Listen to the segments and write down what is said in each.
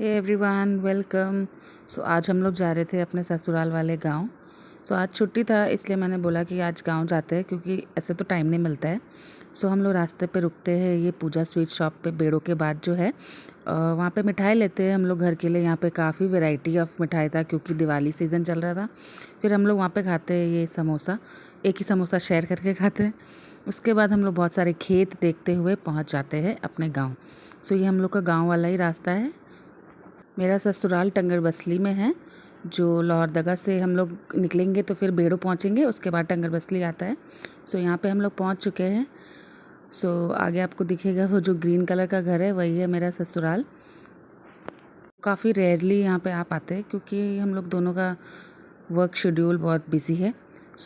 Hey everyone, welcome. आज हम लोग जा रहे थे अपने ससुराल वाले गांव। आज छुट्टी था, इसलिए मैंने बोला कि आज गांव जाते हैं, क्योंकि ऐसे तो टाइम नहीं मिलता है। हम लोग रास्ते पे रुकते हैं, ये पूजा स्वीट शॉप पे बेड़ों के बाद जो है वहाँ पे मिठाई लेते हैं हम लोग घर के लिए। यहाँ पे काफ़ी वैरायटी ऑफ मिठाई था, क्योंकि दिवाली सीज़न चल रहा था। फिर हम लोग वहाँ पे खाते हैं ये समोसा, एक ही समोसा शेयर करके खाते हैं। उसके बाद हम लोग बहुत सारे खेत देखते हुए पहुँच जाते हैं अपने गाँव। ये हम लोग का गाँव वाला ही रास्ता है। मेरा ससुराल टंगर बसली में है। जो लोहरदगा से हम लोग निकलेंगे तो फिर बेड़ो पहुंचेंगे, उसके बाद टंगर बसली आता है। यहाँ पे हम लोग पहुंच चुके हैं। आगे आपको दिखेगा वो जो ग्रीन कलर का घर है, वही है मेरा ससुराल। काफ़ी रेयरली यहाँ पे आ पाते हैं, क्योंकि हम लोग दोनों का वर्क शेड्यूल बहुत बिजी है।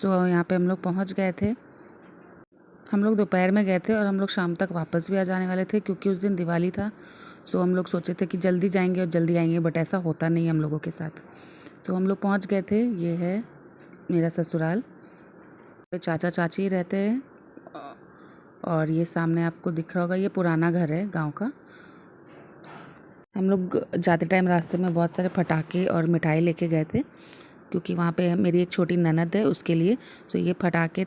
यहाँ पे हम लोग पहुँच गए थे। हम लोग दोपहर में गए थे और हम लोग शाम तक वापस भी आ जाने वाले थे, क्योंकि उस दिन दिवाली था। हम लोग सोचे थे कि जल्दी जाएंगे और जल्दी आएंगे, बट ऐसा होता नहीं हम लोगों के साथ। हम लोग पहुंच गए थे। ये है मेरा ससुराल। चाचा चाची रहते हैं और ये सामने आपको दिख रहा होगा, ये पुराना घर है गांव का। हम लोग जाते टाइम रास्ते में बहुत सारे पटाखे और मिठाई लेके गए थे, क्योंकि वहाँ पे मेरी एक छोटी ननद है, उसके लिए। ये पटाखे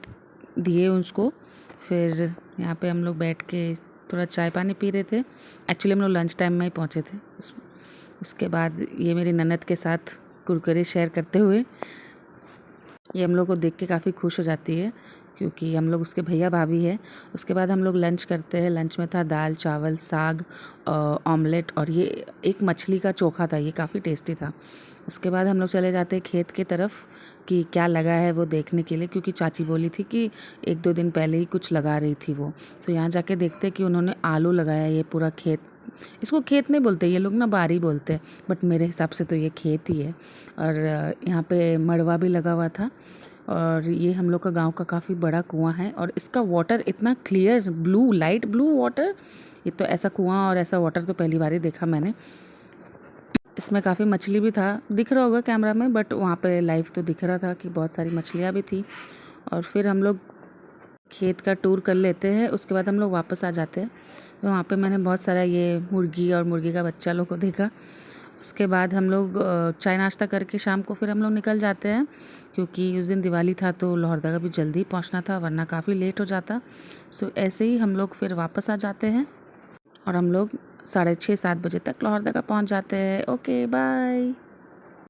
दिए उसको। फिर यहाँ पे हम लोग बैठ के थोड़ा चाय पानी पी रहे थे। एक्चुअली हम लोग लंच टाइम में ही पहुँचे थे। उसके बाद ये मेरी ननद के साथ कुरकुरे शेयर करते हुए, ये हम लोग को देख के काफ़ी खुश हो जाती है, क्योंकि हम लोग उसके भैया भाभी है। उसके बाद हम लोग लंच करते हैं। लंच में था दाल चावल साग ऑमलेट, और ये एक मछली का चोखा था, ये काफ़ी टेस्टी था। उसके बाद हम लोग चले जाते हैं खेत की तरफ कि क्या लगा है वो देखने के लिए, क्योंकि चाची बोली थी कि 1-2 दिन पहले ही कुछ लगा रही थी वो। यहाँ जाके देखते हैं कि उन्होंने आलू लगाया। ये पूरा खेत, इसको खेत नहीं बोलते ये लोग ना, बारी बोलते हैं, बट मेरे हिसाब से तो ये खेत ही है। और यहाँ पे मड़वा भी लगा हुआ था। और ये हम लोग का गांव का काफ़ी बड़ा कुआं है, और इसका वाटर इतना clear blue, light blue water. ये तो ऐसा कुआं और ऐसा वाटर तो पहली बार ही देखा मैंने। इसमें काफ़ी मछली भी था, दिख रहा होगा कैमरा में, बट वहाँ पे लाइव तो दिख रहा था कि बहुत सारी मछलियाँ भी थी। और फिर हम लोग खेत का टूर कर लेते हैं, उसके बाद हम लोग वापस आ जाते हैं। वहाँ पे मैंने बहुत सारा ये मुर्गी और मुर्गी का बच्चा लोग को देखा। उसके बाद हम लोग चाय नाश्ता करके शाम को फिर हम लोग निकल जाते हैं, क्योंकि उस दिन दिवाली था तो लोहरदगा भी जल्दी पहुंचना था, वरना काफ़ी लेट हो जाता। ऐसे ही हम लोग फिर वापस आ जाते हैं, और हम लोग 6:30-7 बजे तक लोहरदगा पहुंच जाते हैं। Okay, bye.